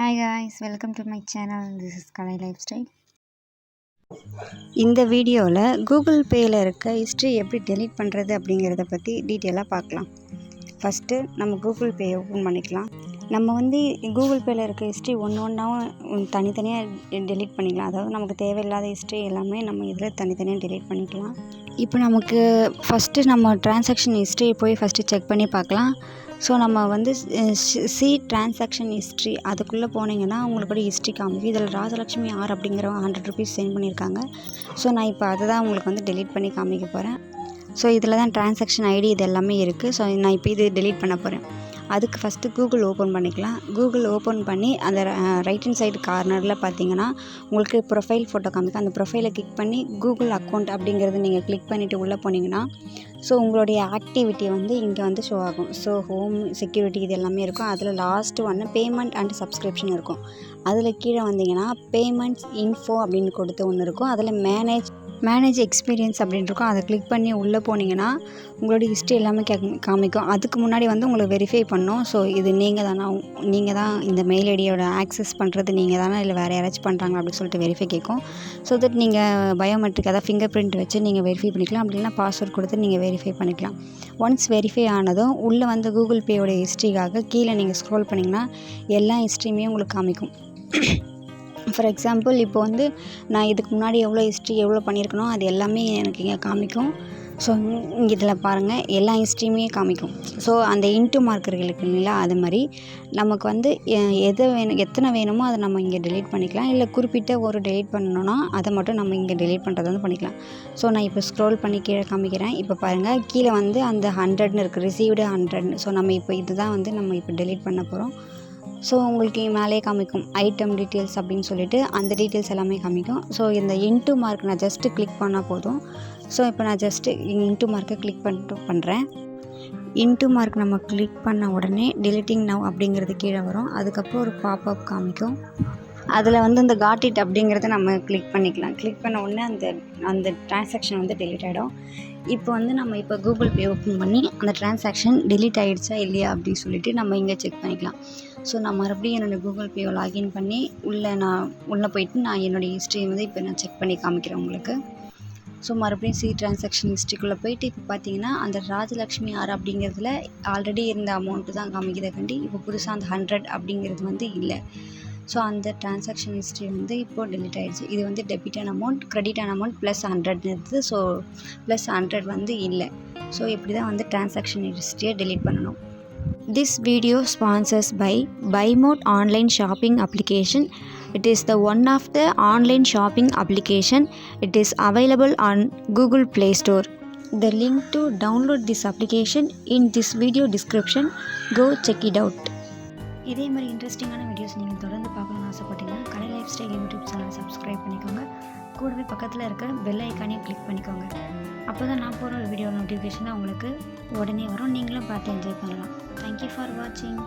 Hi guys, welcome to my channel. This is Kalai Lifestyle. இந்த வீடியோவில் Google பேயில் இருக்க history எப்படி டெலீட் பண்ணுறது அப்படிங்கிறத பற்றி டீட்டெயிலாக பார்க்கலாம். ஃபஸ்ட்டு நம்ம கூகுள் பே ஓப்பன் பண்ணிக்கலாம். நம்ம கூகுள் பேயில் இருக்க ஹிஸ்ட்ரி ஒன்றாவும் தனித்தனியாக டெலீட் பண்ணிக்கலாம். அதாவது நமக்கு தேவையில்லாத ஹிஸ்ட்ரி எல்லாமே நம்ம இதில் தனித்தனியாக டெலீட் பண்ணிக்கலாம். இப்போ நமக்கு ஃபஸ்ட்டு நம்ம ட்ரான்சாக்ஷன் ஹிஸ்ட்ரி போய் ஃபஸ்ட்டு செக் பண்ணி பார்க்கலாம். ஸோ நம்ம சி ட்ரான்சாக்ஷன் ஹிஸ்ட்ரி அதுக்குள்ளே போனீங்கன்னா உங்களுடைய ஹிஸ்ட்ரி காமிக்கும். இதில் ராஜலக்ஷ்மி ஆர் அப்படிங்கிறவங்க ₹100 சென்ட் பண்ணியிருக்காங்க. ஸோ நான் இப்போ அதை தான் உங்களுக்கு டெலீட் பண்ணி காமிக்க போகிறேன். ஸோ இதில் தான் ட்ரான்சாக்ஷன் ஐடி இது எல்லாமே இருக்குது. ஸோ நான் இப்போ இது டெலீட் பண்ண போகிறேன். அதுக்கு ஃபஸ்ட்டு கூகுள் ஓப்பன் பண்ணிக்கலாம். கூகுள் ஓப்பன் பண்ணி அந்த ரைட் ஹேண்ட் சைடு கார்னரில் பார்த்தீங்கன்னா உங்களுக்கு ப்ரொஃபைல் ஃபோட்டோ காமிக்கும். அந்த ப்ரொஃபைலை கிளிக் பண்ணி கூகுள் அக்கௌண்ட் அப்படிங்கிறது நீங்கள் கிளிக் பண்ணிவிட்டு உள்ளே போனீங்கன்னா ஸோ உங்களுடைய ஆக்டிவிட்டி இங்கே ஷோ ஆகும். ஸோ ஹோம் செக்யூரிட்டி இது எல்லாமே இருக்கும். அதில் லாஸ்ட்டு பேமெண்ட் அண்ட் சப்ஸ்கிரிப்ஷன் இருக்கும். அதில் கீழே வந்தீங்கன்னா பேமெண்ட்ஸ் இன்ஃபோ அப்படின்னு கொடுத்து ஒன்று இருக்கும். அதில் மேனேஜ் எக்ஸ்பீரியன்ஸ் அப்படின்னு இருக்கும். அதை கிளிக் பண்ணி உள்ளே போனீங்கன்னா உங்களுடைய ஹிஸ்ட்ரி எல்லாமே காமிக்கும். அதுக்கு முன்னாடி உங்களை வெரிஃபை பண்ணணும். ஸோ இது நீங்கள் தான் இந்த மெயில் ஐடியோட ஆக்சஸ் பண்ணுறது நீங்கள் தானே, இல்லை வேறு யாராச்சும் பண்ணுறாங்க அப்படின்னு சொல்லிட்டு வெரிஃபை கேட்கும். ஸோ தட் நீங்கள் பயோமெட்ரிக் அதாவது ஃபிங்கர் பிரிண்ட் வச்சு நீங்கள் வெரிஃபை பண்ணிக்கலாம். அப்படின்னா பாஸ்வேர்ட் கொடுத்து நீங்கள் வெரிஃபை பண்ணிக்கலாம். ஒன்ஸ் வெரிஃபை ஆனதும் உள்ளே கூகுள் பேயோட ஹிஸ்ட்ரிக்காக கீழே நீங்கள் ஸ்க்ரோல் பண்ணிங்கன்னா எல்லா ஹிஸ்ட்ரியுமே உங்களுக்கு காமிக்கும். ஃபார் எக்ஸாம்பிள் இப்போ நான் இதுக்கு முன்னாடி எவ்வளோ ஹிஸ்ட்ரி எவ்வளோ பண்ணியிருக்கனோ அது எல்லாமே எனக்கு இங்கே காமிக்கும். ஸோ இங்கே இதில் பாருங்கள் எல்லா ஹிஸ்ட்ரியுமே காமிக்கும். ஸோ அந்த இன்ட்டு மார்க் இருக்கு இல்லைங்களா, அது மாதிரி நமக்கு எத்தனை வேணுமோ அதை நம்ம இங்கே டெலீட் பண்ணிக்கலாம். இல்லை குறிப்பிட்ட ஒரு டெலீட் பண்ணணுன்னா அதை மட்டும் நம்ம இங்கே டெலீட் பண்ணுறது பண்ணிக்கலாம். ஸோ நான் இப்போ ஸ்க்ரோல் பண்ணி கீழே காமிக்கிறேன். இப்போ பாருங்கள் கீழே அந்த 100ன்னு இருக்குது, ரிசீவ்டு 100ன்னு. ஸோ நம்ம இப்போ இதுதான் நம்ம இப்போ டெலீட் பண்ண போகிறோம். ஸோ உங்களுக்கு மேலே காமிக்கும் ஐட்டம் டீட்டெயில்ஸ் அப்படின்னு சொல்லிட்டு அந்த டீட்டெயில்ஸ் எல்லாமே காமிக்கும். ஸோ இந்த இன்ட்டு மார்க் நான் ஜஸ்ட்டு கிளிக் பண்ணால் போதும். ஸோ இப்போ நான் ஜஸ்ட்டு இன்ட்டு மார்க்கை கிளிக் பண்ணுறேன். இன்ட்டு மார்க் நம்ம கிளிக் பண்ண உடனே டெலிட்டிங் நவ் அப்படிங்கிறது கீழே வரும். அதுக்கப்புறம் ஒரு பாப்அப் காமிக்கும். அதில் இந்த காட் இட் அப்படிங்கிறத நம்ம கிளிக் பண்ணிக்கலாம். கிளிக் பண்ண உடனே அந்த ட்ரான்சாக்ஷன் டெலீட் ஆகிடும். இப்போ நம்ம கூகுள் பே ஓப்பன் பண்ணி அந்த ட்ரான்சாக்ஷன் டெலீட் ஆகிடுச்சா இல்லையா அப்படின்னு சொல்லிட்டு நம்ம இங்கே செக் பண்ணிக்கலாம். ஸோ நான் மறுபடியும் என்னோடய கூகுள் பேவை லாகின் பண்ணி உள்ளே போயிட்டு நான் என்னோடய ஹிஸ்ட்ரி இப்போ நான் செக் பண்ணி காமிக்கிறேன் உங்களுக்கு. ஸோ மறுபடியும் சி ட்ரான்சாக்ஷன் ஹிஸ்ட்ரிக்குள்ளே போயிட்டு இப்போ பார்த்தீங்கன்னா அந்த ராஜலக்ஷ்மி ஆர் அப்படிங்கிறதுல ஆல்ரெடி இருந்த அமௌண்ட்டு தான் காமிக்கிறத கண்டி இப்போ புதுசாக அந்த 100 அப்படிங்கிறது இல்லை. ஸோ அந்த ட்ரான்சாக்ஷன் ஹிஸ்ட்ரி இப்போது டெலிட் ஆகிடுச்சு. இது டெபிட்டான அமௌண்ட், கிரெடிட்டான அமௌண்ட் ப்ளஸ் 100 இருக்குது. ஸோ ப்ளஸ் 100 இல்லை. ஸோ இப்படி தான் ட்ரான்சாக்ஷன் ஹிஸ்ட்ரியை டெலீட் பண்ணணும். This video sponsors by BuyMode online shopping application. It is the one of the online shopping application. It is available on Google Play Store. The link to download this application in this video description. Go check it out. இதே மாதிரி இன்ட்ரெஸ்டிங்கான videos நீங்கள் தொடர்ந்து பார்க்கணும்னு ஆசைப்பட்டீங்கன்னா கலை life style YouTube சேனலை subscribe பண்ணிக்கோங்க. கூடவே பக்கத்தில் இருக்க பெல் ஐக்கானையும் கிளிக் பண்ணிக்கோங்க. அப்போ தான் நான் போகிற வீடியோ நோட்டிஃபிகேஷன் உங்களுக்கு உடனே வரும். நீங்களும் பார்த்து என்ஜாய் பண்ணலாம். தேங்க்யூ ஃபார் வாட்சிங்.